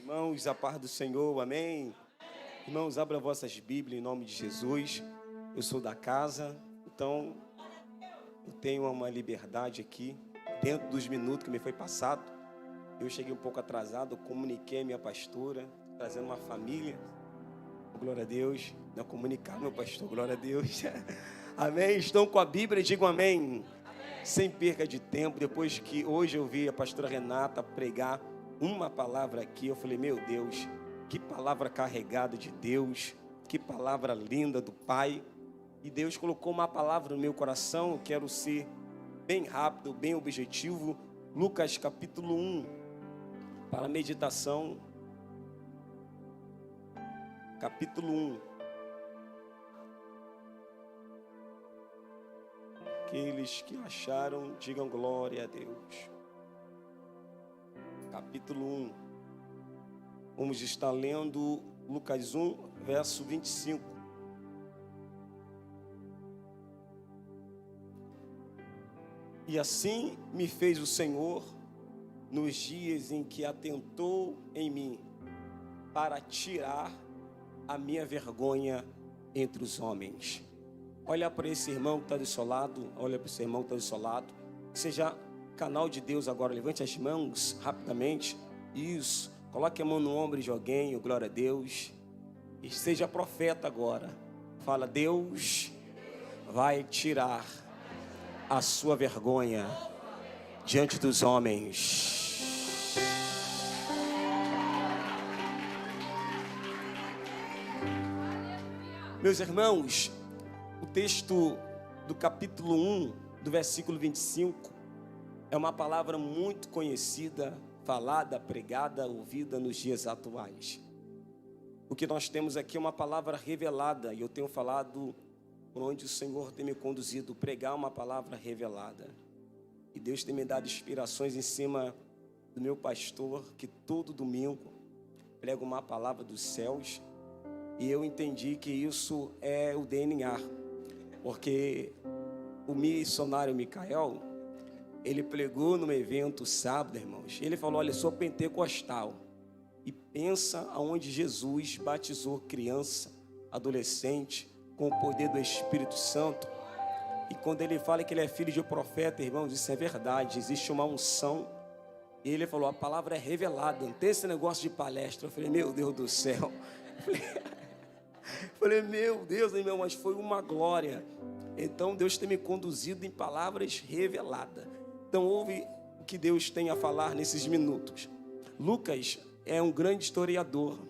Irmãos, a paz do Senhor, amém? Irmãos, abra vossas Bíblias em nome de Jesus. Eu sou da casa, então eu tenho uma liberdade aqui, dentro dos minutos que me foi passado. Eu cheguei um pouco atrasado, eu comuniquei a minha pastora, trazendo uma família. Glória a Deus. Não comunicar, meu pastor, glória a Deus. Amém? Estão com a Bíblia, digam amém. Sem perca de tempo, depois que hoje eu vi a pastora Renata pregar uma palavra aqui, eu falei, meu Deus, que palavra carregada de Deus, que palavra linda do Pai. E Deus colocou uma palavra no meu coração, eu quero ser bem rápido, bem objetivo. Lucas capítulo 1, para a meditação. Capítulo 1. Aqueles que acharam, digam glória a Deus. Capítulo 1. Vamos estar lendo Lucas 1, verso 25. E assim me fez o Senhor nos dias em que atentou em mim para tirar a minha vergonha entre os homens. Olha para esse irmão que está do seu lado, olha para esse irmão que está do seu lado. Seja canal de Deus agora, levante as mãos rapidamente. Isso, coloque a mão no ombro de alguém, glória a Deus. E seja profeta agora. Fala, Deus vai tirar a sua vergonha diante dos homens. Meus irmãos, o texto do capítulo 1, do versículo 25, é uma palavra muito conhecida, falada, pregada, ouvida nos dias atuais. O que nós temos aqui é uma palavra revelada, e eu tenho falado por onde o Senhor tem me conduzido, pregar uma palavra revelada. E Deus tem me dado inspirações em cima do meu pastor, que todo domingo prega uma palavra dos céus, e eu entendi que isso é o DNA, porque o missionário Micael, ele pregou num evento sábado, irmãos. Ele falou, olha, sou pentecostal. E pensa aonde Jesus batizou criança, adolescente, com o poder do Espírito Santo. E quando ele fala que ele é filho de um profeta, irmãos, isso é verdade. Existe uma unção. E ele falou, a palavra é revelada. Não tem esse negócio de palestra. Eu falei, meu Deus do céu. Falei, meu Deus, irmão, mas foi uma glória. Então Deus tem me conduzido em palavras reveladas. Então ouve o que Deus tem a falar nesses minutos. Lucas é um grande historiador.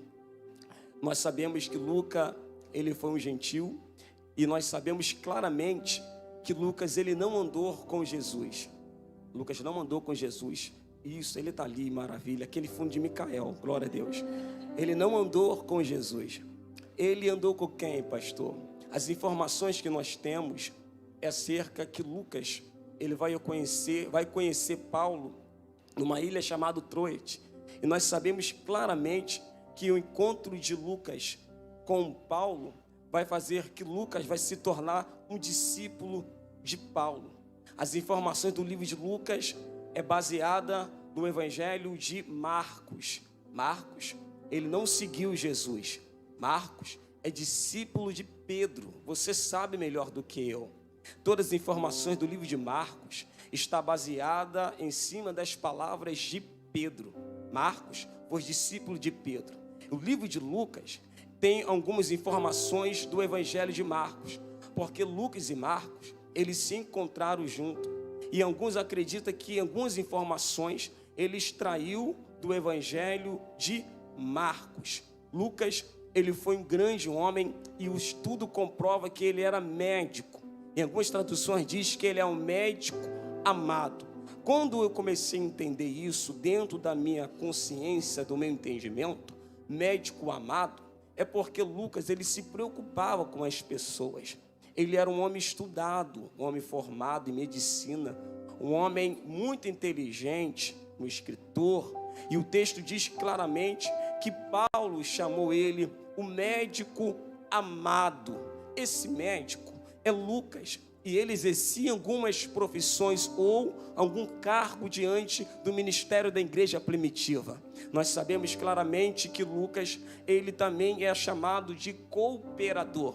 Nós sabemos que Lucas, ele foi um gentil. E nós sabemos claramente que Lucas, ele não andou com Jesus. Lucas não andou com Jesus. Isso, ele está ali, maravilha. Aquele fundo de Micael, glória a Deus. Ele não andou com Jesus. Ele andou com quem, pastor? As informações que nós temos é acerca que Lucas, ele vai conhecer Paulo numa ilha chamada Troade. E nós sabemos claramente que o encontro de Lucas com Paulo vai fazer que Lucas vai se tornar um discípulo de Paulo. As informações do livro de Lucas é baseada no evangelho de Marcos. Marcos, ele não seguiu Jesus. Marcos é discípulo de Pedro. Você sabe melhor do que eu. Todas as informações do livro de Marcos está baseada em cima das palavras de Pedro. Marcos foi discípulo de Pedro. O livro de Lucas tem algumas informações do evangelho de Marcos, porque Lucas e Marcos, eles se encontraram juntos. E alguns acreditam que algumas informações ele extraiu do evangelho de Marcos. Lucas, ele foi um grande homem e o estudo comprova que ele era médico. Em algumas traduções diz que ele é um médico amado. Quando eu comecei a entender isso dentro da minha consciência, do meu entendimento, médico amado, é porque Lucas, ele se preocupava com as pessoas. Ele era um homem estudado, um homem formado em medicina, um homem muito inteligente, um escritor. E o texto diz claramente que Paulo chamou ele o médico amado. Esse médico é Lucas. e ele exercia algumas profissões ou algum cargo diante do ministério da igreja primitiva. Nós sabemos claramente que Lucas, ele também é chamado de cooperador.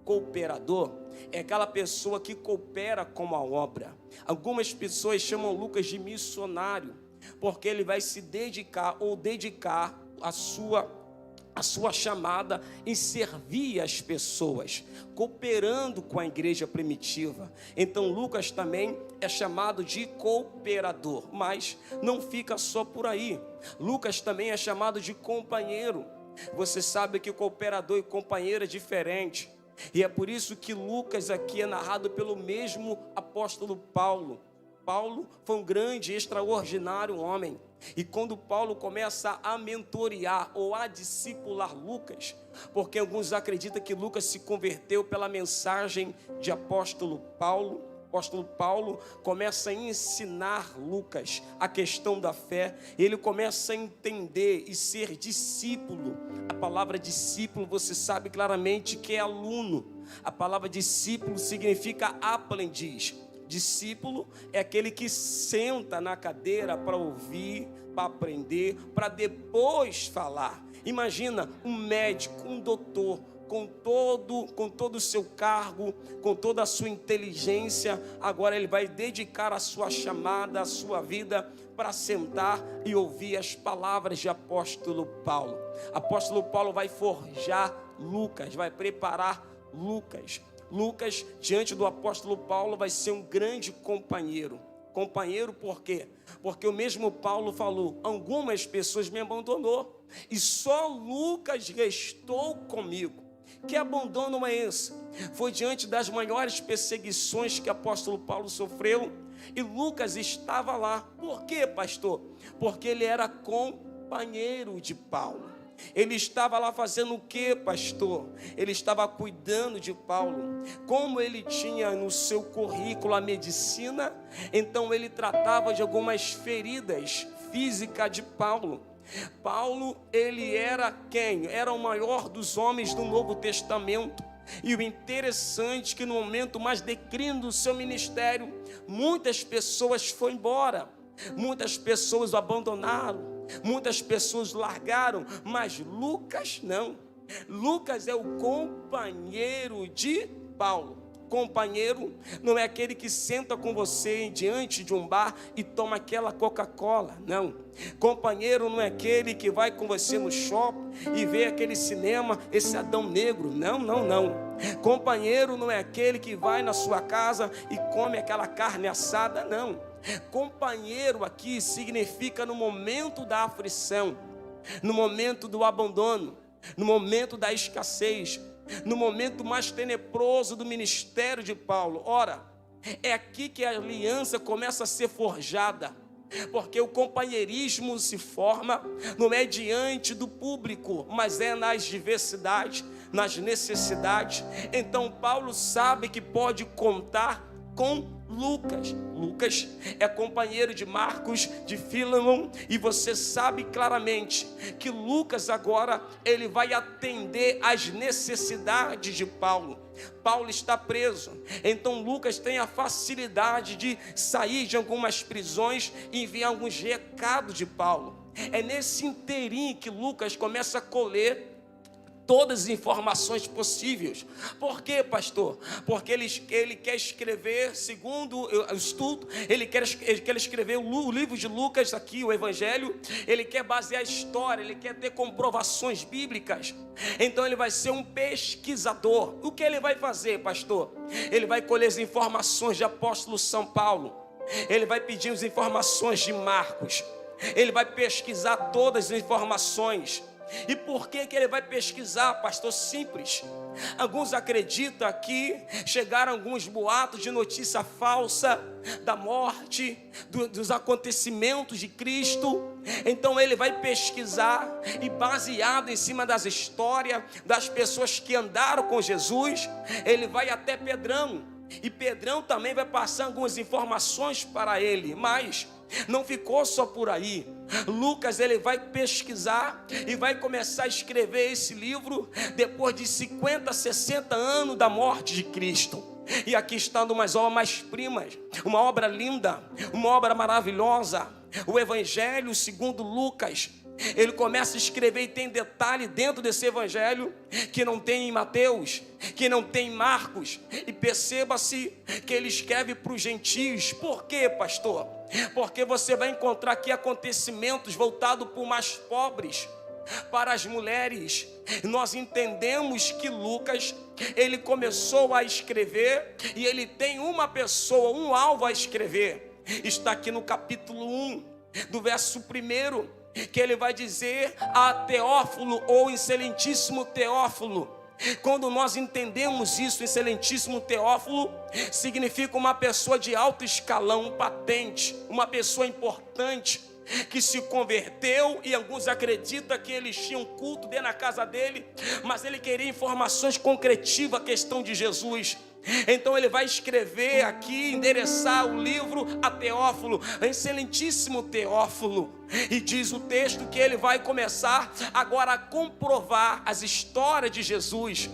Cooperador é aquela pessoa que coopera com a obra. Algumas pessoas chamam Lucas de missionário, porque ele vai se dedicar a sua chamada em servir as pessoas, cooperando com a igreja primitiva. Então Lucas também é chamado de cooperador, mas não fica só por aí. Lucas também é chamado de companheiro. Você sabe que cooperador e companheiro é diferente, e é por isso que Lucas aqui é narrado pelo mesmo apóstolo Paulo. Paulo foi um grande e extraordinário homem. E quando Paulo começa a mentorear ou a discipular Lucas, porque alguns acreditam que Lucas se converteu pela mensagem de apóstolo Paulo começa a ensinar Lucas a questão da fé. Ele começa a entender e ser discípulo. A palavra discípulo, você sabe claramente que é aluno. A palavra discípulo significa aprendiz. Discípulo é aquele que senta na cadeira para ouvir, para aprender, para depois falar. Imagina um médico, um doutor, com todo o seu cargo, com toda a sua inteligência, agora ele vai dedicar a sua chamada, a sua vida para sentar e ouvir as palavras de apóstolo Paulo. Apóstolo Paulo vai forjar Lucas, vai preparar Lucas. Lucas, diante do apóstolo Paulo, vai ser um grande companheiro. Companheiro por quê? Porque o mesmo Paulo falou: algumas pessoas me abandonou e só Lucas restou comigo. Que abandono é esse? Foi diante das maiores perseguições que o apóstolo Paulo sofreu e Lucas estava lá. Por quê, pastor? Porque ele era companheiro de Paulo. Ele estava lá fazendo o quê, pastor? Ele estava cuidando de Paulo. Como ele tinha no seu currículo a medicina, então ele tratava de algumas feridas físicas de Paulo. Paulo, ele era quem? Era o maior dos homens do Novo Testamento. E o interessante é que no momento mais declínio do seu ministério, muitas pessoas foram embora, muitas pessoas o abandonaram, muitas pessoas largaram, mas Lucas não. Lucas é o companheiro de Paulo. Companheiro não é aquele que senta com você diante de um bar e toma aquela Coca-Cola, não. Companheiro não é aquele que vai com você no shopping e vê aquele cinema, esse Adão Negro, não. Companheiro não é aquele que vai na sua casa e come aquela carne assada, não. Companheiro aqui significa no momento da aflição, no momento do abandono, no momento da escassez, no momento mais tenebroso do ministério de Paulo. Ora, é aqui que a aliança começa a ser forjada, porque o companheirismo se forma não é diante do público, mas é nas diversidades, nas necessidades. Então Paulo sabe que pode contar com Lucas. Lucas é companheiro de Marcos, de Filemon, e você sabe claramente que Lucas agora ele vai atender às necessidades de Paulo. Paulo está preso, então Lucas tem a facilidade de sair de algumas prisões e enviar alguns recados de Paulo. É nesse inteirinho que Lucas começa a colher todas as informações possíveis. Por quê, pastor? Porque ele quer escrever, segundo o estudo, ele quer escrever o livro de Lucas aqui, o Evangelho. Ele quer basear a história, ele quer ter comprovações bíblicas. Então ele vai ser um pesquisador. O que ele vai fazer, pastor? Ele vai colher as informações de apóstolo São Paulo. Ele vai pedir as informações de Marcos. Ele vai pesquisar todas as informações. E por que ele vai pesquisar, pastor? Simples. Alguns acreditam que chegaram alguns boatos de notícia falsa da morte, dos acontecimentos de Cristo. Então ele vai pesquisar e, baseado em cima das histórias das pessoas que andaram com Jesus, ele vai até Pedrão. E Pedrão também vai passar algumas informações para ele, mas não ficou só por aí. Lucas ele vai pesquisar e vai começar a escrever esse livro depois de 50, 60 anos da morte de Cristo. E aqui está uma das obras mais primas, uma obra linda, uma obra maravilhosa, o Evangelho segundo Lucas. Ele começa a escrever e tem detalhe dentro desse evangelho que não tem em Mateus, que não tem em Marcos. E perceba-se que ele escreve para os gentios. Por quê, pastor? Porque você vai encontrar aqui acontecimentos voltados para os mais pobres, para as mulheres. Nós entendemos que Lucas, ele começou a escrever e ele tem uma pessoa, um alvo a escrever. Está aqui no capítulo 1, do verso 1, que ele vai dizer a Teófilo, ou excelentíssimo Teófilo. Quando nós entendemos isso, excelentíssimo Teófilo significa uma pessoa de alto escalão, patente, uma pessoa importante, que se converteu, e alguns acreditam que eles tinham culto dentro da casa dele, mas ele queria informações concretivas à questão de Jesus. Então ele vai escrever aqui, endereçar o livro a Teófilo, excelentíssimo Teófilo. E diz o texto que ele vai começar agora a comprovar as histórias de Jesus,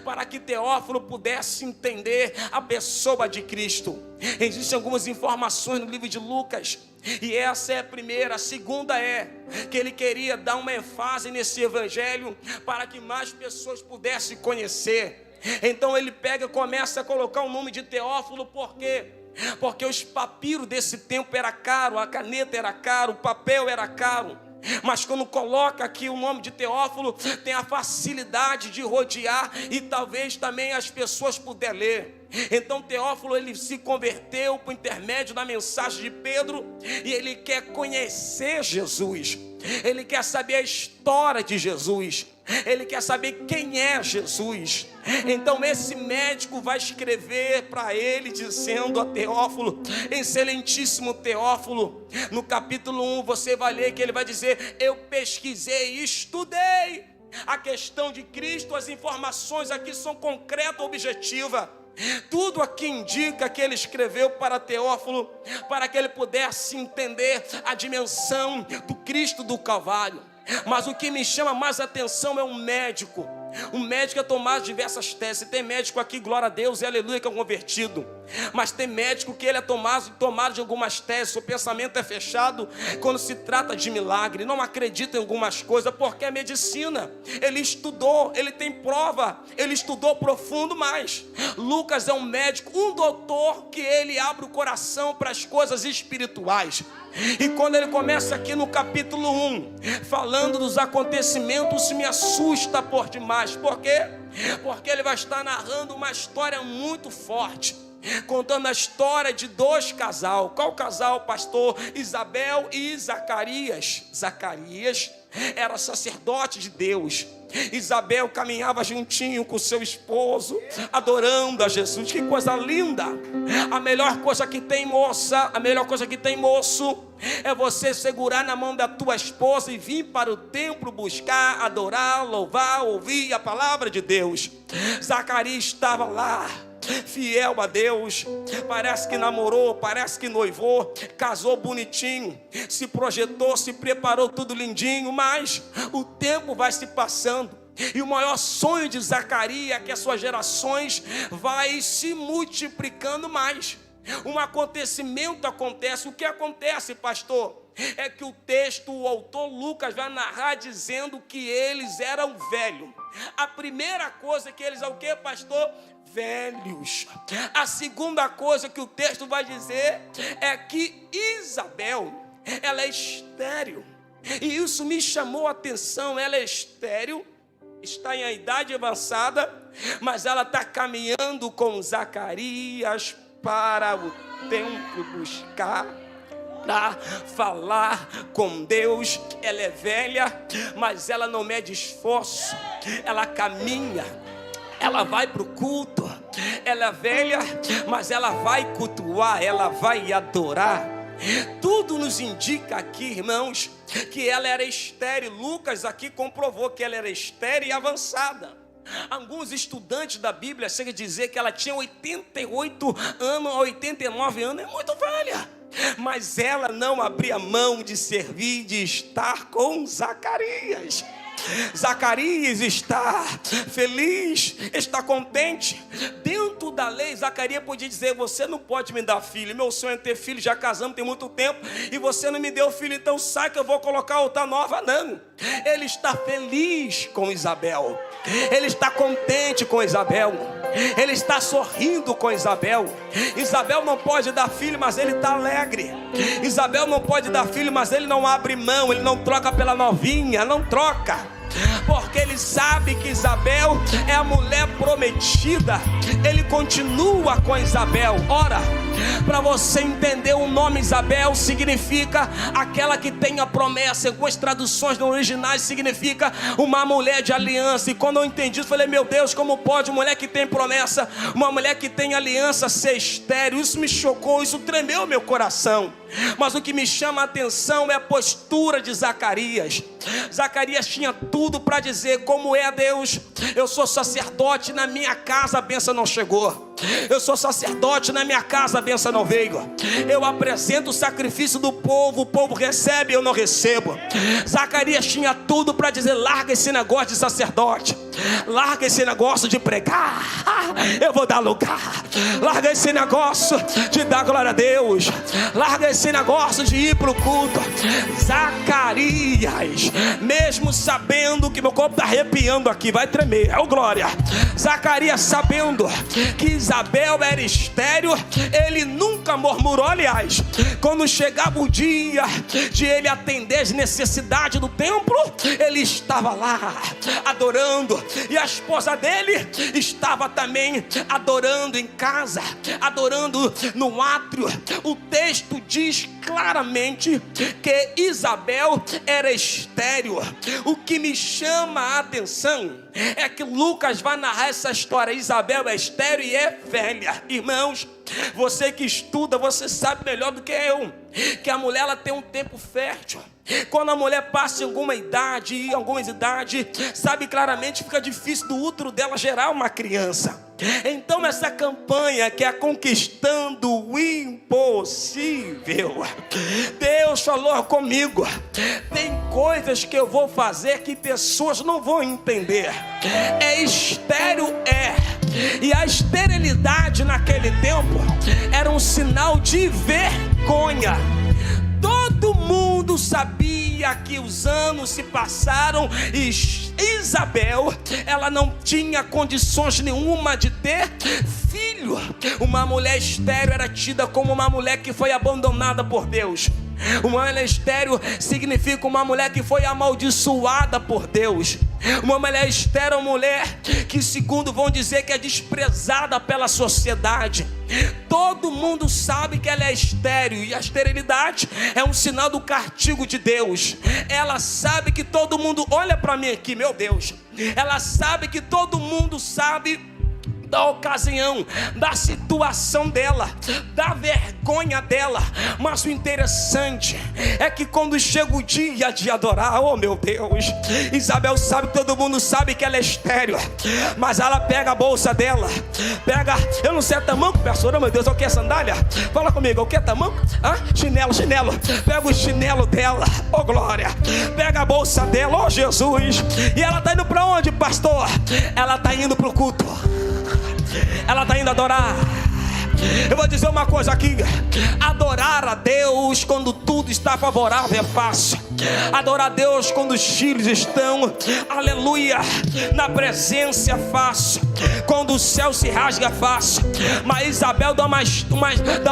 para que Teófilo pudesse entender a pessoa de Cristo. Existem algumas informações no livro de Lucas, e essa é a primeira. A segunda é que ele queria dar uma ênfase nesse evangelho para que mais pessoas pudessem conhecer. Então ele pega e começa a colocar o nome de Teófilo. Por quê? Porque os papiros desse tempo era caro, a caneta era caro, o papel era caro. Mas quando coloca aqui o nome de Teófilo, tem a facilidade de rodear e talvez também as pessoas puderem ler. Então Teófilo, ele se converteu por intermédio da mensagem de Pedro, e ele quer conhecer Jesus, ele quer saber a história de Jesus, ele quer saber quem é Jesus. Então esse médico vai escrever para ele, dizendo a Teófilo, excelentíssimo Teófilo, no capítulo 1 você vai ler que ele vai dizer: eu pesquisei e estudei a questão de Cristo. As informações aqui são concretas, objetivas. Tudo aqui indica que ele escreveu para Teófilo, para que ele pudesse entender a dimensão do Cristo do Calvário. Mas o que me chama mais atenção é um médico. Um médico é tomado diversas teses. Tem médico aqui, glória a Deus e aleluia, que é um convertido. Mas tem médico que ele é tomado de algumas teses. Seu pensamento é fechado quando se trata de milagre. Não acredita em algumas coisas, porque é medicina. Ele estudou, ele tem prova, ele estudou profundo. Mas Lucas é um médico, um doutor, que ele abre o coração para as coisas espirituais. E quando ele começa aqui no capítulo 1, falando dos acontecimentos, me assusta por demais. Por quê? Porque ele vai estar narrando uma história muito forte, contando a história de dois casal. Qual casal, pastor? Isabel e Zacarias. Zacarias era sacerdote de Deus. Isabel caminhava juntinho com seu esposo, adorando a Jesus. Que coisa linda! A melhor coisa que tem, moça, a melhor coisa que tem, moço, é você segurar na mão da tua esposa e vir para o templo buscar, adorar, louvar, ouvir a palavra de Deus. Zacarias estava lá, fiel a Deus. Parece que namorou, parece que noivou, casou bonitinho, se projetou, se preparou tudo lindinho. Mas o tempo vai se passando, e o maior sonho de Zacarias é que as suas gerações vai se multiplicando mais. Um acontecimento acontece. O que acontece, pastor? É que o texto, o autor Lucas vai narrar dizendo que eles eram velhos. A primeira coisa que eles, é o que, pastor? Velhos. A segunda coisa que o texto vai dizer é que Isabel, ela é estéril. E isso me chamou a atenção. Ela é estéril, está em idade avançada, mas ela está caminhando com Zacarias para o templo buscar, para falar com Deus. Ela é velha, mas ela não mede esforço, ela caminha, ela vai para o culto. Ela é velha, mas ela vai cultuar, ela vai adorar. Tudo nos indica aqui, irmãos, que ela era estéril. Lucas aqui comprovou que ela era estéril e avançada. Alguns estudantes da Bíblia chegam a dizer que ela tinha 88 anos, 89 anos, é muito velha. Mas ela não abria mão de servir, de estar com Zacarias. Zacarias está feliz, está contente. Dentro da lei, Zacarias podia dizer: você não pode me dar filho, meu sonho é ter filho, já casamos tem muito tempo, e você não me deu filho, então sai que eu vou colocar outra nova. Não, ele está feliz com Isabel, ele está contente com Isabel, ele está sorrindo com Isabel. Isabel não pode dar filho, mas ele está alegre. Isabel não pode dar filho, mas ele não abre mão, ele não troca pela novinha, não troca, porque ele sabe que Isabel é a mulher prometida. Ele continua com Isabel. Ora, para você entender, o nome Isabel significa aquela que tem a promessa. Em algumas traduções no original significa uma mulher de aliança. E quando eu entendi isso, falei: meu Deus, como pode uma mulher que tem promessa, uma mulher que tem aliança, ser estéril? Isso me chocou, isso tremeu meu coração. Mas o que me chama a atenção é a postura de Zacarias. Zacarias tinha tudo para dizer: como é Deus, eu sou sacerdote, na minha casa a bênção não chegou. Eu sou sacerdote, na minha casa a bênção não veio. Eu apresento o sacrifício do povo, o povo recebe, eu não recebo. Zacarias tinha tudo para dizer: larga esse negócio de sacerdote, larga esse negócio de pregar, eu vou dar lugar. Larga esse negócio de dar glória a Deus, larga esse negócio de ir para o culto. Zacarias, mesmo sabendo que meu corpo está arrepiando aqui, vai tremer, é o glória. Zacarias sabendo que Isabel era estéril, ele nunca murmurou. Aliás, quando chegava o dia de ele atender as necessidades do templo, ele estava lá adorando, e a esposa dele estava também adorando em casa, adorando no átrio. O texto diz claramente que Isabel era estéril. O que me chama a atenção é que Lucas vai narrar essa história. Isabel é estéril e é velha. Irmãos, você que estuda, você sabe melhor do que eu que a mulher, ela tem um tempo fértil. Quando a mulher passa em algumas idades, sabe claramente, fica difícil do útero dela gerar uma criança. Então essa campanha que é conquistando o impossível, Deus falou comigo: tem coisas que eu vou fazer que pessoas não vão entender. É estéril, e a esterilidade naquele tempo era um sinal de vergonha. Todo mundo sabia que os anos se passaram e Isabel, ela não tinha condições nenhuma de ter filho. Uma mulher estéril era tida como uma mulher que foi abandonada por Deus. Uma mulher estéril significa uma mulher que foi amaldiçoada por Deus. Uma mulher estéril é uma mulher que, segundo vão dizer, que é desprezada pela sociedade. Todo mundo sabe que ela é estéril, e a esterilidade é um sinal do castigo de Deus. Ela sabe que todo mundo olha para mim aqui, meu Deus. Ela sabe que todo mundo sabe da ocasião, da situação dela, da vergonha dela. Mas o interessante é que quando chega o dia de adorar, oh meu Deus, Isabel sabe, todo mundo sabe que ela é estéril, mas ela pega a bolsa dela, pega, eu não sei, é tamanco, pastor, oh meu Deus, o que é sandália? Fala comigo, o que é tamanco? Chinelo, pega o chinelo dela, oh glória, pega a bolsa dela, oh Jesus, e ela está indo para onde, pastor? Ela está indo para o culto. Ela está indo adorar. Eu vou dizer uma coisa aqui: adorar a Deus quando tudo está favorável é fácil. Adorar a Deus quando os filhos estão, aleluia, na presença é fácil. Quando o céu se rasga é fácil. Mas Isabel dá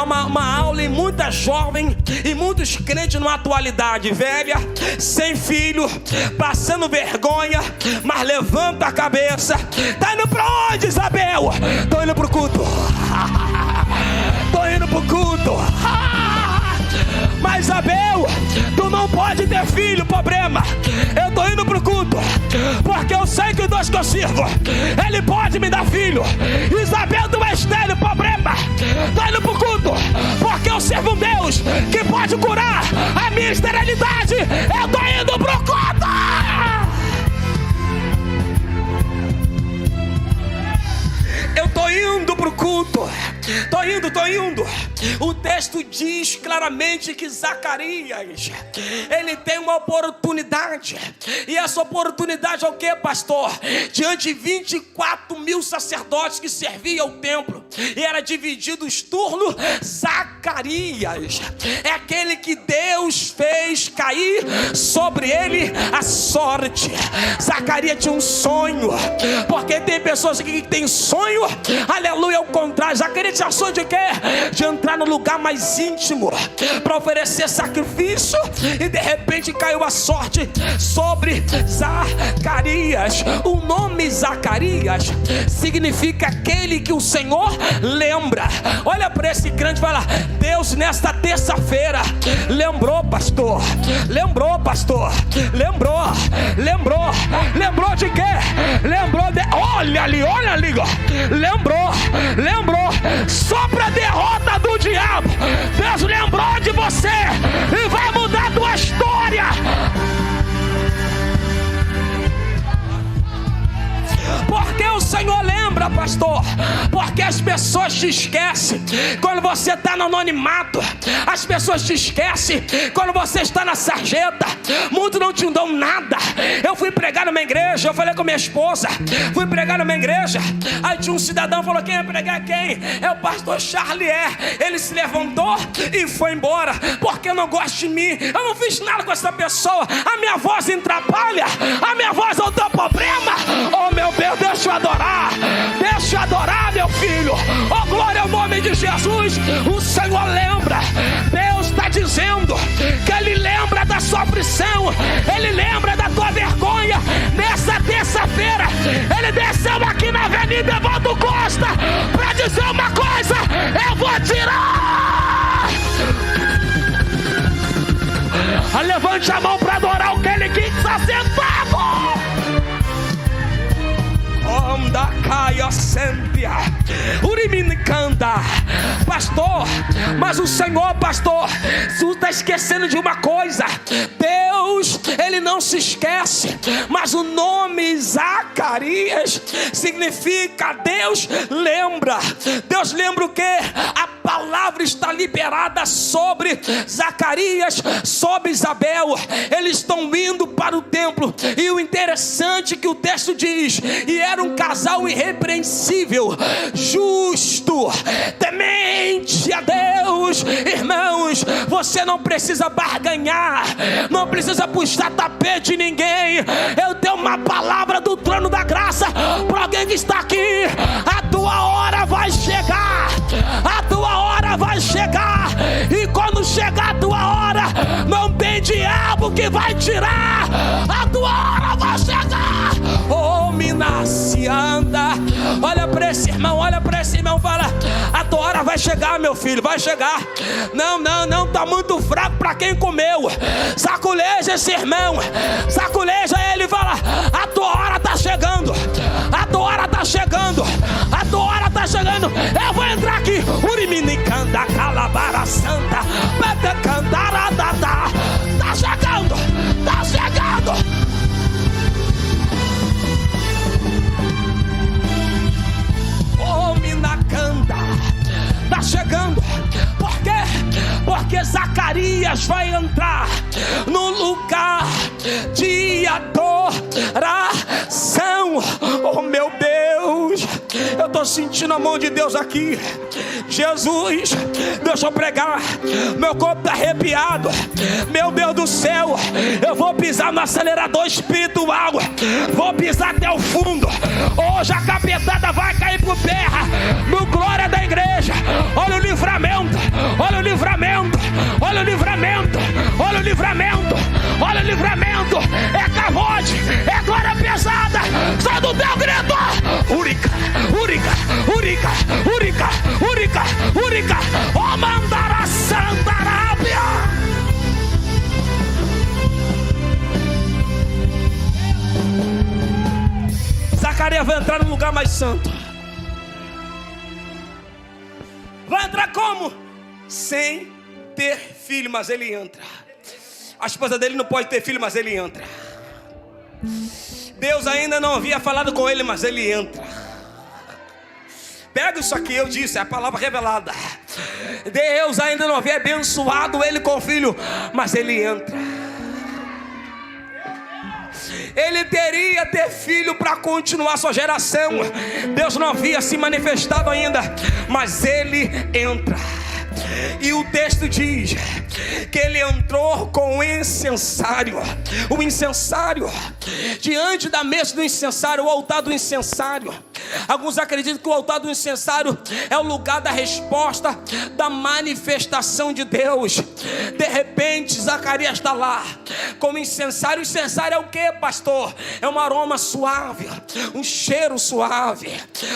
uma aula em muita jovem e muitos crentes na atualidade, velha, sem filho, passando vergonha, mas levanta a cabeça. Tá indo pra onde, Isabel? Tô indo pro culto. Tô indo pro culto. Mas Isabel, tu não pode ter filho, problema. Eu tô indo pro culto, porque eu sei que o Deus que eu sirvo, Ele pode me dar filho. Isabel, tu é estéril, problema. Tô indo pro culto, porque eu sirvo um Deus que pode curar a minha esterilidade. Eu tô indo pro culto. Eu tô indo pro culto. Tô indo. o texto diz claramente que Zacarias, ele tem uma oportunidade. E essa oportunidade é o que, pastor? Diante de 24 mil sacerdotes que serviam ao templo, e era dividido os turnos, Zacarias é aquele que Deus fez cair sobre ele a sorte. Zacarias tinha um sonho, porque tem pessoas aqui que têm sonho, aleluia, ao contrário. Zacarias tinha sonho de quê? De entrar no lugar mais íntimo para oferecer sacrifício, e de repente caiu a sorte sobre Zacarias. O nome Zacarias significa aquele que o Senhor lembra. Olha para esse crente e fala: Deus nesta terça-feira lembrou, pastor. Lembrou, pastor. Lembrou de quê? Lembrou de... olha ali, lembrou sobre a derrota do diabo. Deus lembrou de você e vai mudar a tua história. Porque o Senhor lembra, pastor? Porque as pessoas te esquecem quando você está no anonimato. As pessoas te esquecem quando você está na sarjeta. Muitos não te dão nada. Eu fui pregar numa igreja, eu falei com minha esposa, fui pregar numa igreja, aí tinha um cidadão que falou: quem vai pregar? Quem? É o pastor Charlier. Ele se levantou e foi embora, porque não gosta de mim. Eu não fiz nada com essa pessoa. A minha voz atrapalha, a minha voz é o teu problema. Oh meu Deus, deixa eu adorar, meu filho. Oh, glória ao nome de Jesus. O Senhor lembra. Deus está dizendo que Ele lembra da sua aflição, Ele lembra da tua vergonha. Nessa terça-feira, Ele desceu aqui na Avenida Evaldo Costa para dizer uma coisa: eu vou tirar. Levante a mão para adorar o que Ele quis sentado. Pastor, mas o Senhor, pastor, você está esquecendo de uma coisa. Deus, Ele não se esquece. Mas o nome Zacarias significa Deus lembra. Deus lembra o quê? A palavra está liberada sobre Zacarias, sobre Isabel. Eles estão indo para o templo, e o interessante é que o texto diz: e era um casal irrepreensível, justo, temente a Deus. Irmãos, você não precisa barganhar, não precisa puxar tapete de ninguém. Eu tenho uma palavra do trono da graça para alguém que está aqui. A tua hora vai chegar, a tua hora vai chegar, e quando chegar a tua hora, não tem diabo que vai tirar. A tua hora vai chegar. Oh, Minas anda. Olha para esse irmão, fala: a tua hora vai chegar, meu filho, vai chegar. Não, tá muito fraco para quem comeu. Saculeja esse irmão, saculeja ele e fala: a tua hora tá chegando, a tua hora tá chegando, a tua hora tá chegando. Eu vou entrar aqui. Urimini canta, calabara santa, beta cantaradata. Tá chegando, tá chegando. Está chegando. Por quê? Porque Zacarias vai entrar no lugar de adoração. Oh meu Deus, eu estou sentindo a mão de Deus aqui. Jesus, deixa eu pregar, meu corpo está arrepiado. Meu Deus do céu, eu vou pisar no acelerador espiritual, vou pisar até o fundo. Hoje a capetada vai cair por terra, no glória da igreja. Olha o livramento, olha o livramento, olha o livramento, olha o livramento, olha o livramento. É cavote, é glória pesada. Sai do teu grito. Úrica, úrica, úrica, úrica, úrica, úrica. O mandara Santa Arábia. Zacarias vai entrar no lugar mais santo. Vai entrar como? Sem ter filho, mas ele entra. A esposa dele não pode ter filho, mas ele entra. Deus ainda não havia falado com ele, mas ele entra. Pega isso aqui, eu disse, é a palavra revelada. Deus ainda não havia abençoado ele com filho, mas ele entra. Ele teria ter filho para continuar sua geração. Deus não havia se manifestado ainda, mas ele entra. E o texto diz que ele entrou com o incensário. O incensário, diante da mesa do incensário, o altar do incensário. Alguns acreditam que o altar do incensário é o lugar da resposta, da manifestação de Deus. De repente Zacarias está lá com o incensário. O incensário é o que, pastor? É um aroma suave, um cheiro suave,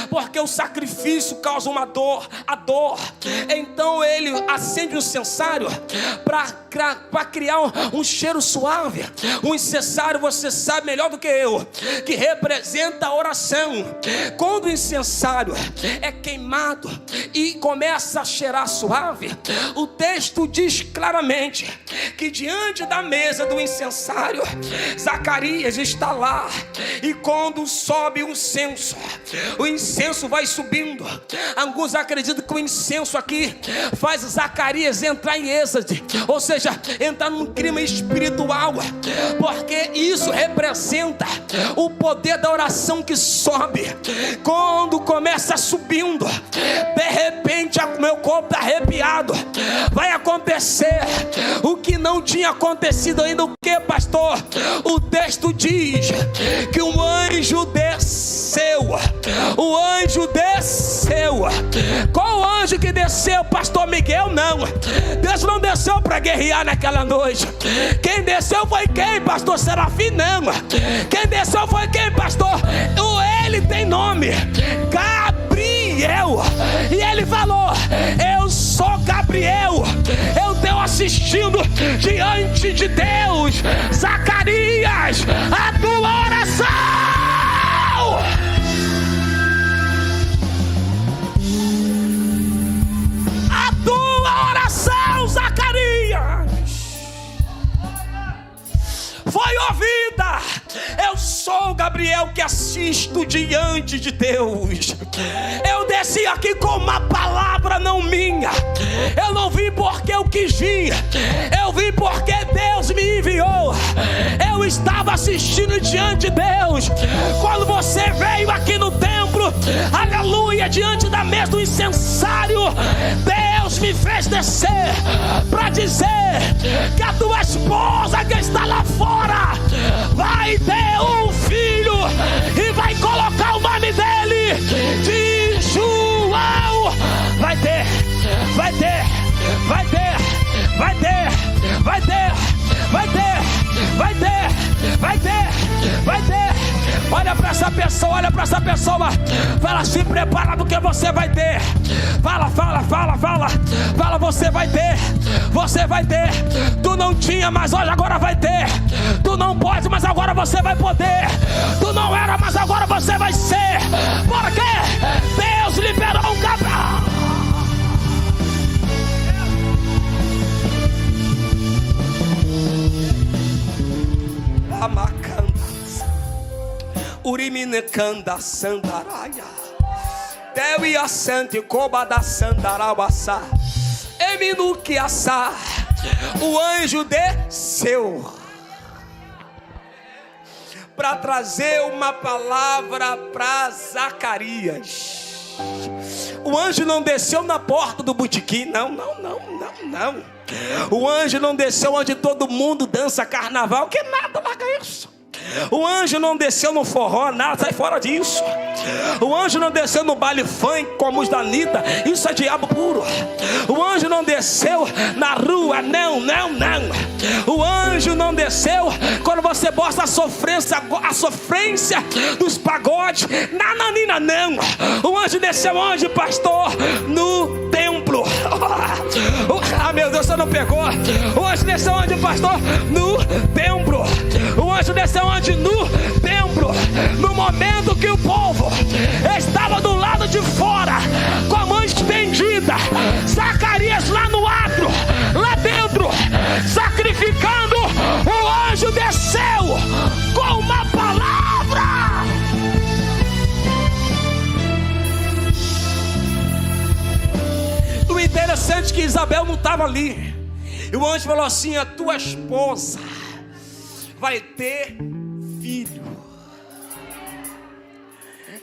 porque o sacrifício causa uma dor, a dor. Então ele acende o incensário para criar um cheiro suave. O incensário, você sabe melhor do que eu, que representa a oração. Quando o incensário é queimado e começa a cheirar suave, o texto diz claramente que diante da mesa do incensário, Zacarias está lá. E quando sobe o incenso vai subindo. Alguns acreditam que o incenso aqui faz Zacarias entrar em êxtase, ou seja, entrar num clima espiritual, porque isso representa o poder da oração que sobe. Quando começa subindo, de repente meu corpo está arrepiado. Vai acontecer o que não tinha acontecido ainda. O que, pastor? O texto diz que um anjo desceu. O anjo desceu. Qual anjo que desceu, pastor Miguel? Não, Deus não desceu para guerrear naquela noite. Quem desceu foi quem, pastor Serafim? Não. Quem desceu foi quem, pastor? Ele tem nome, Gabriel. E ele falou: eu sou Gabriel, eu estou assistindo diante de Deus. Zacarias, a tua oração, a tua oração, Zacarias, foi ouvida. Eu sou Gabriel que assisto diante de Deus. Eu desci aqui com uma palavra não minha. Eu não vim porque eu quis vir, eu vim porque Deus me enviou. Eu estava assistindo diante de Deus. Quando você veio aqui no templo, aleluia, diante da mesa do incensário, Deus me fez descer para dizer que a tua esposa que está lá fora vai ter um filho e vai colocar o nome dele de João. Vai ter. Olha para essa pessoa, fala: se prepara do que você vai ter. Fala, você vai ter. Tu não tinha, mas hoje agora vai ter. Tu não pode, mas agora você vai poder. Tu não era, mas agora você vai ser. Porque Deus liberou um Gabriel. Uriminecanda Sandaraia, Deia Sante Cobada Sandarawassa, Eminuquiaçá. O anjo desceu para trazer uma palavra para Zacarias. O anjo não desceu na porta do botequim, não. O anjo não desceu onde todo mundo dança carnaval, que nada, larga isso. O anjo não desceu no forró, nada, sai fora disso. O anjo não desceu no baile funk como os da Anitta, isso é diabo puro. O anjo não desceu na rua, não. O anjo não desceu quando você bota a sofrência dos pagodes, nananina, não. O anjo desceu onde, pastor? No templo. Ah, meu Deus, você não pegou. O anjo desceu onde, pastor? No templo. O anjo desceu onde? No templo. No momento que o povo estava do lado de fora com a mão estendida, Zacarias lá no átrio, lá dentro, sacrificando, o anjo desceu com uma palavra. O interessante é que Isabel não estava ali. E o anjo falou assim: a tua esposa vai ter filho.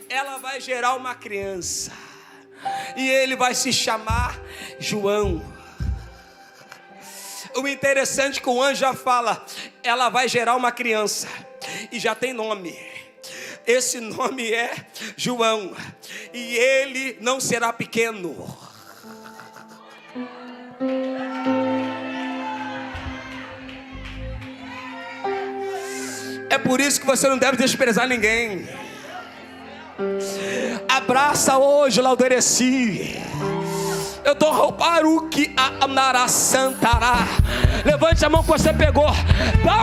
Ela vai gerar uma criança. E ele vai se chamar João. O interessante é que o anjo já fala: ela vai gerar uma criança. E já tem nome. Esse nome é João. E ele não será pequeno. É por isso que você não deve desprezar ninguém. Abraça hoje, Laudereci. Eu tô roubando que a Nara Santará. Levante a mão que você pegou.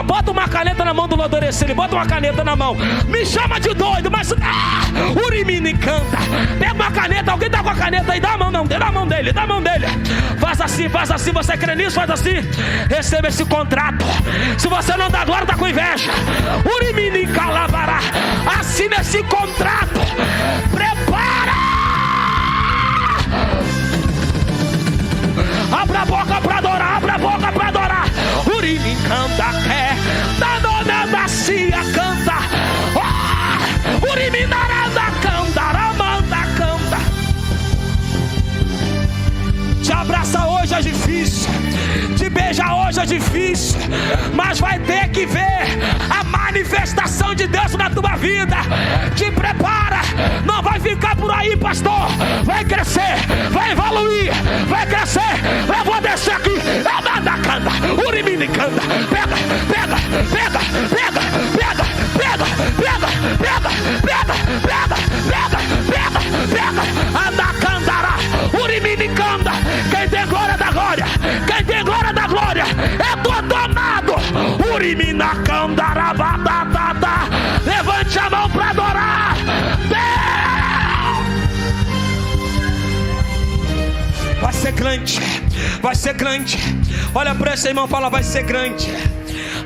Bota uma caneta na mão do Laudereci. Bota uma caneta na mão. Me chama de doido, mas Urimini canta. Pega uma caneta. Alguém tá com a caneta aí? Dá a mão, não. Dá a mão dele. Dá a mão dele. Faz assim, faz assim. Você crê nisso? Faz assim. Receba esse contrato. Se você não dá glória, tá com inveja. Urimini calabará. Assina esse contrato. Prepara. Abra a boca pra adorar, abra a boca pra adorar. Urimi canta, da dona da cia canta. Urimi naranda canta, ramanda canta. Te abraça hoje é difícil, te beija hoje é difícil, mas vai ter que ver a manifestação de Deus na tua vida. Te prepara, não vai ficar por aí, pastor. Vai crescer, vai evoluir, vai crescer. Eu vou descer aqui, amanda canta, urimini canta. Pega, pega, pega, pega, pega, pega, pega, pega, pega, pega, pega, pega, pega, anda candará, urimini canta. Quem tem glória da glória, quem tem glória da glória é todo amado. Urimina candará, batata. Levante a mão para adorar. Vai ser grande, vai ser grande. Olha para esse irmão, fala: vai ser grande.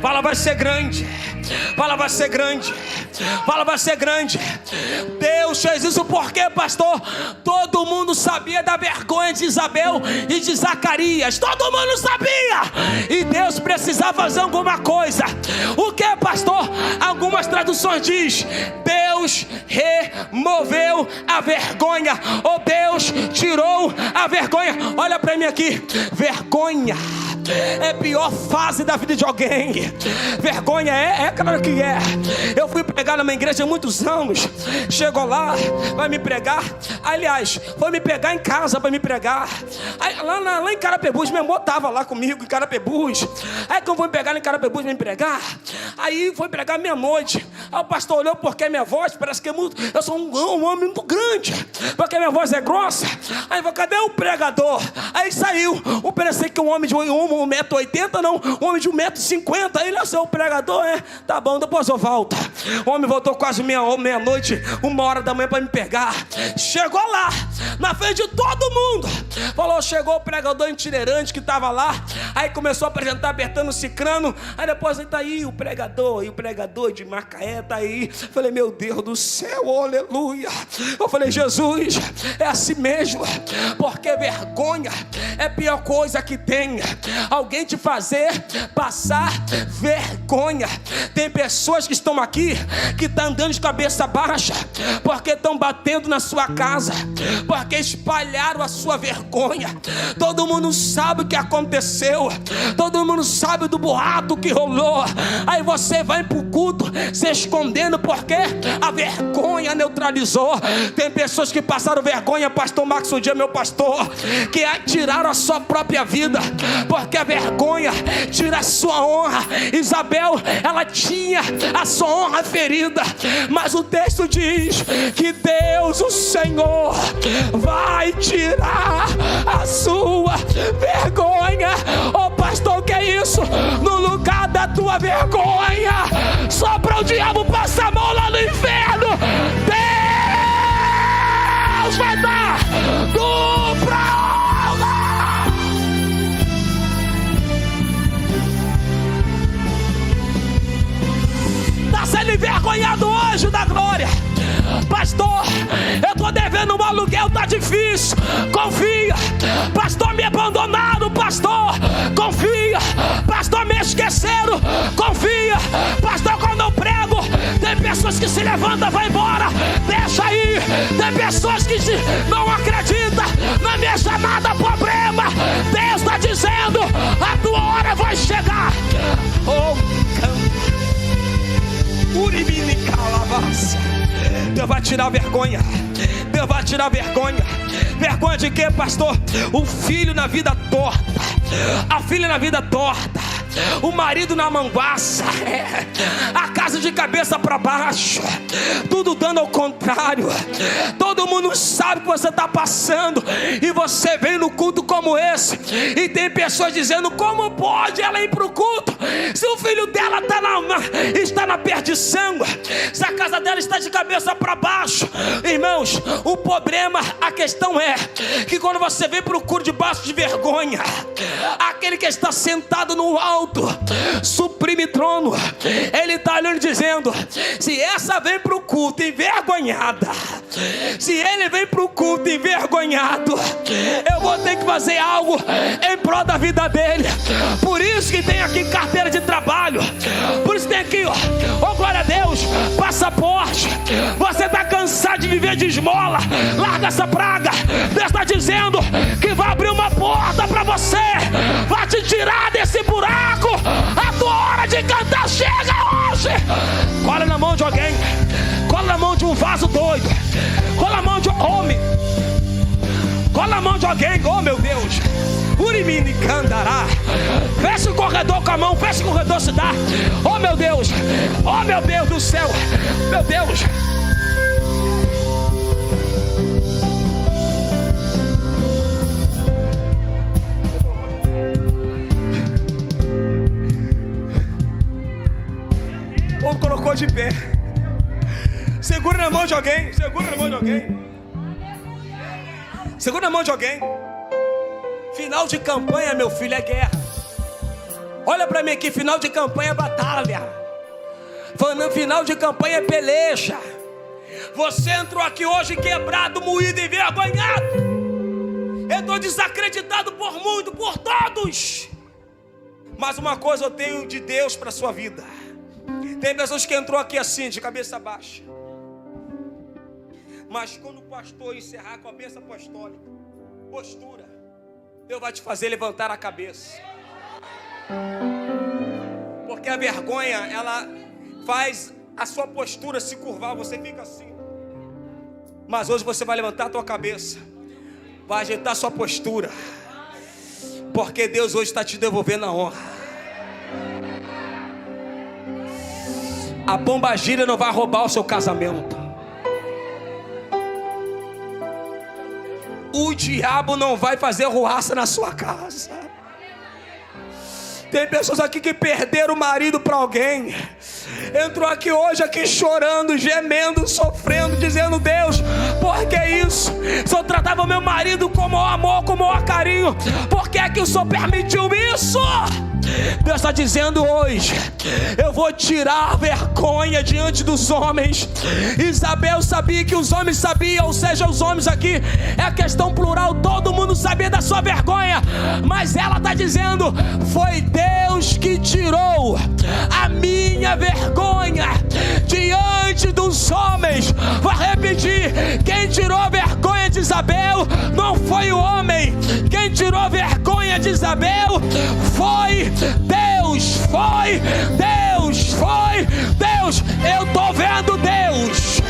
Fala: vai ser grande. Fala: vai ser grande. Fala: vai ser grande. Deus fez isso porque, pastor, todo mundo sabia da vergonha de Isabel e de Zacarias. Todo mundo sabia. E Deus precisava fazer alguma coisa. O que, pastor? Algumas traduções diz: Deus removeu a vergonha. Ou Deus tirou a vergonha. Olha para mim aqui. Vergonha é a pior fase da vida de alguém. Vergonha é claro que é. Eu fui pregar numa igreja há muitos anos. Chegou lá, vai me pregar. Aliás, foi me pegar em casa para me pregar. Aí, lá em Carapebus, meu irmão estava lá comigo em Carapebus. Aí que eu vou me pegar em Carapebus para me pregar. Aí foi pregar meia-noite. Aí o pastor olhou porque minha voz parece que é muito... Eu sou um homem muito grande, porque minha voz é grossa. Aí falou: cadê o pregador? Aí saiu. Eu pensei que um homem de 1,80m, não, um homem de 1,50m. Aí ele: é o pregador, é? Tá bom, depois eu volto. O homem voltou quase meia-noite, 1h da manhã para me pegar. Chegou lá, na frente de todo mundo. Falou: chegou o pregador itinerante que estava lá. Aí começou a apresentar Bertano Cicrano. Aí depois aí tá aí o pregador, e o pregador de Macaé tá aí. Falei: meu Deus do céu, aleluia. Eu falei: Jesus, é assim mesmo, porque vergonha é a pior coisa que tem. Alguém te fazer passar vergonha. Tem pessoas que estão aqui que estão andando de cabeça baixa porque estão batendo na sua casa, porque espalharam a sua vergonha. Todo mundo sabe o que aconteceu, todo mundo sabe do boato que rolou. Aí você vai pro culto se escondendo porque a vergonha neutralizou. Tem pessoas que passaram vergonha, pastor Max, um dia meu pastor, que tiraram a sua própria vida porque a vergonha tira a sua honra. Isabel, ela tinha a sua honra ferida, mas o texto diz que Deus, o Senhor, vai tirar a sua vergonha. Ô pastor, que é isso? No lugar da tua vergonha, só para o diabo passar a mão lá no inferno, Deus vai dar dupla honra. Está sendo envergonhado hoje da glória. Pastor, eu estou tô devendo um aluguel, tá difícil. Confia. Pastor, me abandonaram, pastor. Confia. Pastor, me esqueceram. Confia. Pastor, quando eu prego, tem pessoas que se levantam, vai embora. Deixa aí. Tem pessoas que não acreditam na minha chamada, problema. Deus está dizendo, a tua hora vai chegar. Oh, Urimini Calabassa. Deus vai tirar vergonha. Deus vai tirar vergonha. Vergonha de quê, pastor? O filho na vida torta, a filha na vida torta, o marido na manguaça, a casa de cabeça para baixo, tudo dando ao contrário. Todo mundo sabe que você está passando, e você vem no culto como esse, e tem pessoas dizendo: como pode ela ir para o culto se o filho dela está na perdição, se a casa dela está de cabeça para baixo? Irmãos, o problema, a questão é que quando você vem para o culto debaixo de vergonha, aquele que está sentado no alto, suprime trono, ele está olhando dizendo: se essa vem para o culto envergonhada, se ele vem para o culto envergonhado, eu vou ter que fazer algo em prol da vida dele. Por isso que tem aqui carteira de trabalho, por isso tem aqui, oh glória a Deus, passaporte. Você está cansado de viver de esmola, larga essa praga. Deus está dizendo que vai abrir uma porta para você, vai te tirar desse buraco. A tua hora de cantar chega hoje. Cola na mão de alguém, cola na mão de um vaso doido, cola na mão de um homem, cola na mão de alguém. Oh meu Deus, Urimini Candará. Fecha o corredor com a mão, fecha o corredor, se dá. Oh meu Deus do céu, meu Deus. O povo colocou de pé. Segura na mão de alguém, segura na mão de alguém, segura na mão de alguém. Final de campanha, meu filho, é guerra. Olha pra mim aqui, final de campanha é batalha. Final de campanha é peleja. Você entrou aqui hoje quebrado, moído, envergonhado. Eu estou desacreditado por muito, por todos. Mas uma coisa eu tenho de Deus para a sua vida. Tem pessoas que entrou aqui assim, de cabeça baixa. Mas quando o pastor encerrar com a bênção apostólica, postura, Deus vai te fazer levantar a cabeça. Porque a vergonha, ela faz a sua postura se curvar, você fica assim. Mas hoje você vai levantar a tua cabeça, vai ajeitar a sua postura, porque Deus hoje está te devolvendo a honra. A pombagira não vai roubar o seu casamento. O diabo não vai fazer ruaça na sua casa. Tem pessoas aqui que perderam o marido para alguém. Entrou aqui hoje aqui chorando, gemendo, sofrendo, dizendo: Deus, por que isso? O Senhor tratava meu marido com o maior amor, com o maior carinho. Por que é que o Senhor permitiu isso? Deus está dizendo hoje: eu vou tirar a vergonha diante dos homens. Isabel sabia que os homens sabiam, ou seja, os homens aqui é a questão plural, todo mundo sabia da sua vergonha, mas ela está dizendo: foi Deus que tirou a minha vergonha diante dos homens. Vou repetir: quem tirou a vergonha de Isabel não foi o homem, quem tirou a vergonha de Isabel foi Deus, foi Deus, foi Deus. Eu tô vendo Deus,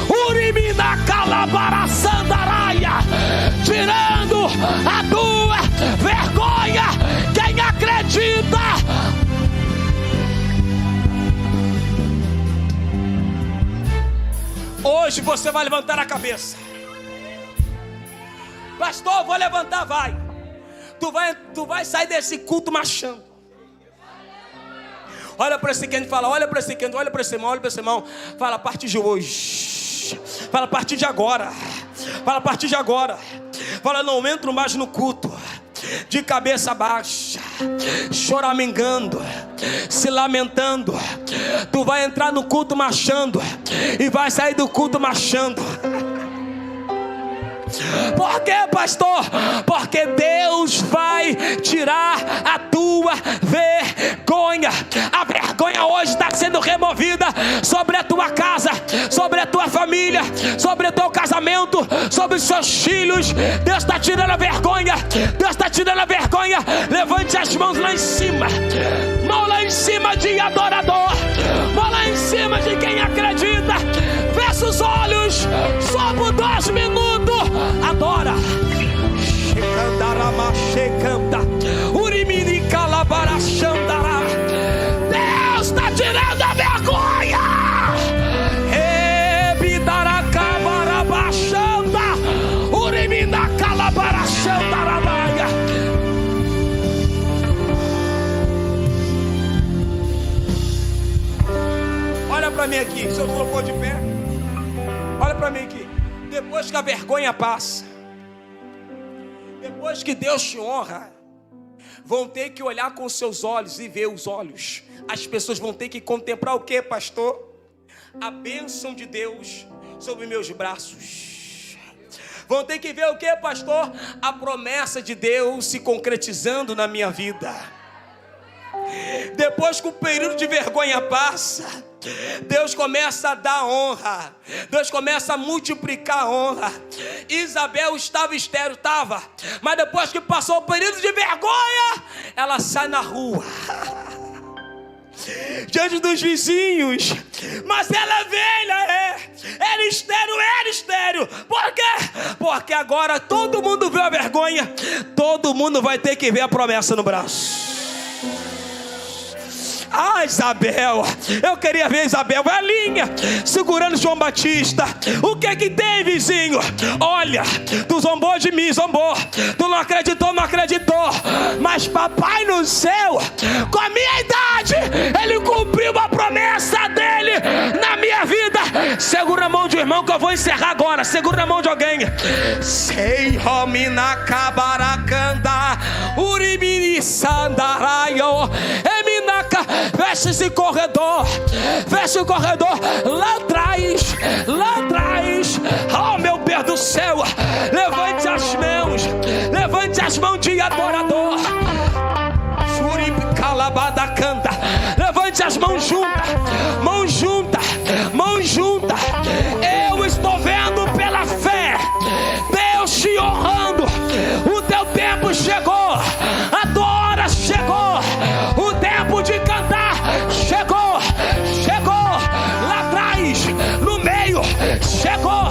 Urimina Calabara Sandaraia, tirando a tua vergonha. Quem acredita? Hoje você vai levantar a cabeça. Pastor, vou levantar, vai. Tu vai sair desse culto marchando. Olha para esse quente, fala, olha para esse quente, olha para esse irmão, olha para esse irmão. Fala, a partir de hoje. Fala, a partir de agora. Fala, a partir de agora. Fala, não entro mais no culto de cabeça baixa, choramingando, se lamentando. Tu vai entrar no culto marchando e vai sair do culto marchando. Por quê, pastor? Porque Deus vai tirar a tua vergonha. A vergonha hoje está sendo removida sobre a tua casa, sobre a tua família, sobre o teu casamento, sobre os seus filhos. Deus está tirando a vergonha. Deus está tirando a vergonha. Levante as mãos lá em cima. Mão lá em cima de adorador. Mão lá em cima de quem acredita. Fecha os olhos. Só por 2 minutos. Adora. Deus está tirando a vergonha. Olha para mim aqui, se eu colocou de pé. Olha para mim aqui. Depois que a vergonha passa, depois que Deus te honra, vão ter que olhar com seus olhos e ver os olhos. As pessoas vão ter que contemplar o que, pastor? A bênção de Deus sobre meus braços. Vão ter que ver o que, pastor? A promessa de Deus se concretizando na minha vida. Depois que o período de vergonha passa, Deus começa a dar honra. Deus começa a multiplicar a honra. Isabel estava estéril, mas depois que passou o período de vergonha, ela sai na rua diante dos vizinhos. Mas ela é velha, era estéril. Por quê? Porque agora todo mundo vê a vergonha, todo mundo vai ter que ver a promessa no braço. Ah, Isabel, eu queria ver Isabel velhinha segurando João Batista. O que que tem, vizinho? Olha, tu zombou de mim, zombou. Tu não acreditou, mas papai no céu, com a minha idade, ele cumpriu a promessa dele na minha vida. Segura a mão de um irmão que eu vou encerrar agora. Segura a mão de alguém. Sei homina cabaracanda urimini sandaraio eminaka. Fecha esse corredor, fecha o corredor. Lá atrás, oh meu Deus do céu, levante as mãos de adorador. Levante as mãos juntas. Eu estou vendo pela fé Deus te honrando. O teu tempo chegou, a tua hora chegou, o tempo de cantar chegou. Lá atrás, no meio, chegou.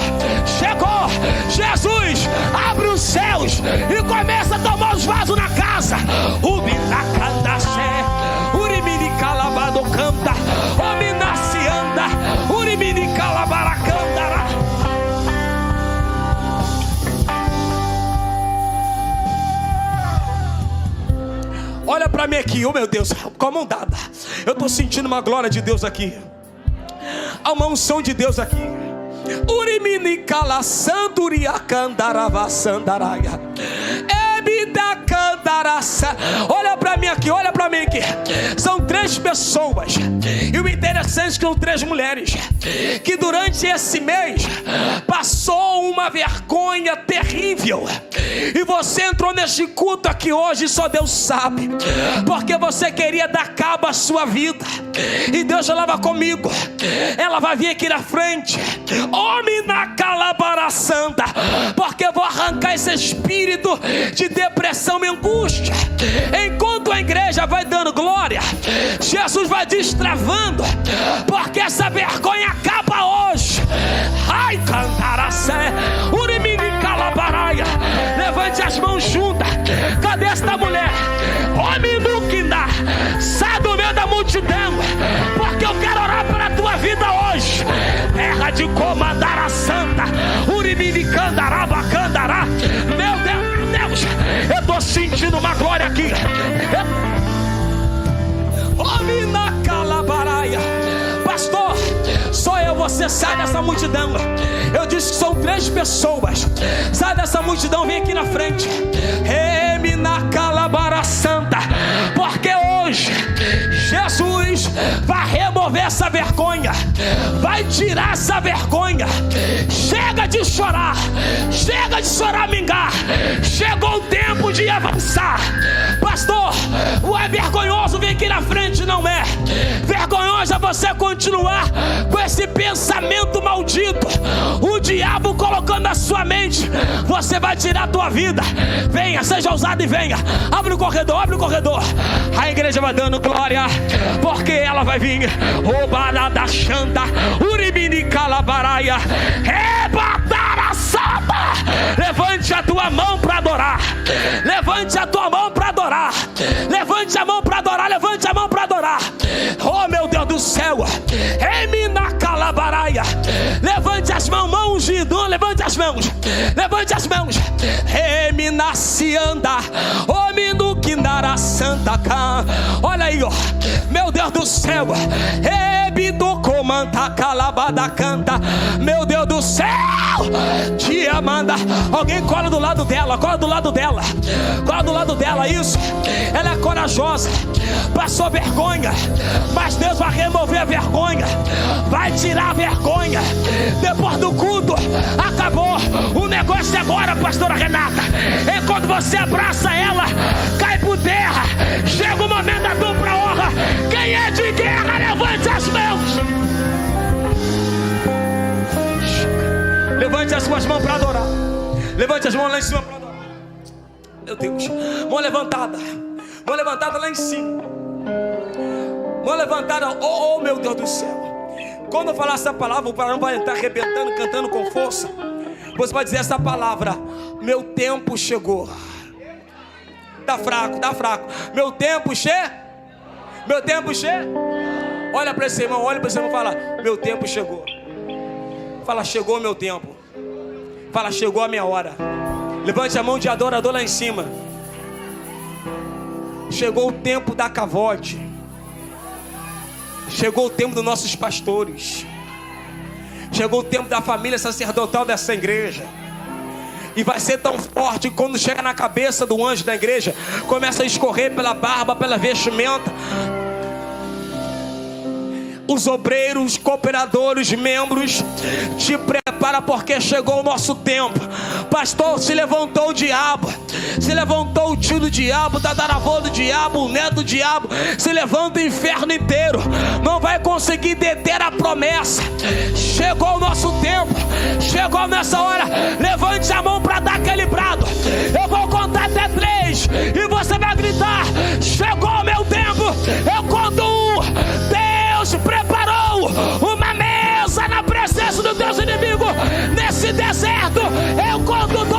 Jesus, abre os céus e começa a tomar os vasos na casa. Olha para mim aqui, oh meu Deus, com a mão dada. Eu estou sentindo uma glória de Deus aqui. Há uma unção de Deus aqui. Urimini cala sanduria candarava sandaraia. Olha para mim aqui. São 3 pessoas. E o interessante é que são 3 mulheres que durante esse mês passou uma vergonha terrível. E você entrou neste culto aqui hoje, só Deus sabe, porque você queria dar cabo à sua vida. E Deus falava comigo, ela vai vir aqui na frente, homem na calabara santa, porque eu vou arrancar esse espírito de depressão e angústia. Enquanto a igreja vai dando glória, Jesus vai destravando, porque essa vergonha acaba hoje. Ai, cantaracé, urimini calabaraia. Levante as mãos juntas. Cadê esta mulher? Homem no quindá, sai do meio da multidão, porque eu quero orar pela tua vida hoje. Terra de comandar a santa, urimini candaraba candará. Meu Deus, eu estou sentindo uma glória aqui. Homem na calabaraia. Pastor, só eu, você sai dessa multidão. Eu disse que são 3 pessoas. Sai dessa multidão, vem aqui na frente. Reme na calabara santa, porque hoje Jesus vai remover essa vergonha, vai tirar essa vergonha. Chega de chorar, chega de choramingar. Chegou o tempo de avançar. Pastor, é vergonhoso vir aqui na frente, não é? Vergonhoso é você continuar com esse pensamento maldito, o diabo colocando na sua mente. Você vai tirar a tua vida. Venha, seja ousado e venha. Abre o corredor, abre o corredor. A igreja vai dando glória, porque ela vai vir. Roubada da chanta, uribini calabaraia, rebatar santa. Levante a tua mão para adorar. Levante a tua mão para adorar. Levante a mão para adorar. Levante a mão para adorar. Oh meu Deus do céu, emina calabaraia. Levante as mãos, mão ungido. Levante as mãos, levante as mãos. Emina se anda, omino que nara santa cá. Olha aí, ó, meu Deus do céu, ebido comanta calabada canta. Meu Deus do céu, te amanda. Alguém cola do lado dela, cola do lado dela, cola do lado dela. Isso, ela é corajosa, passou vergonha, mas Deus vai remover a vergonha, vai tirar a vergonha. Depois do culto, acabou. O negócio é agora, pastora Renata. É quando você abraça ela, cai por terra. Chega o momento da dupla honra. Quem é de guerra, levante as mãos. Levante as suas mãos para adorar. Levante as mãos lá em cima para adorar. Meu Deus, mão levantada lá em cima. Mão levantada, oh meu Deus do céu. Quando eu falar essa palavra, o varão vai estar arrebentando, cantando com força. Você vai dizer essa palavra: meu tempo chegou. Tá fraco, tá fraco. Meu tempo chegou. Meu tempo chegou. Olha para esse irmão, olha para esse irmão e fala: meu tempo chegou. Fala: chegou o meu tempo. Fala: chegou a minha hora. Levante a mão de adorador lá em cima. Chegou o tempo da cavote. Chegou o tempo dos nossos pastores. Chegou o tempo da família sacerdotal dessa igreja. E vai ser tão forte que quando chega na cabeça do anjo da igreja, começa a escorrer pela barba, pela vestimenta. Os obreiros, cooperadores, membros, te prepara, porque chegou o nosso tempo. Pastor, se levantou o diabo, se levantou o tio do diabo, o tataravô do diabo, o neto do diabo. Se levanta o inferno inteiro, não vai conseguir deter a promessa. Chegou o nosso tempo, chegou nessa hora. Levante a mão para dar aquele brado. Eu vou contar até 3 e você vai gritar: chegou o meu tempo. Eu conto 1. Deus preparou uma mesa na presença do Deus inimigo nesse deserto. Eu conto 2.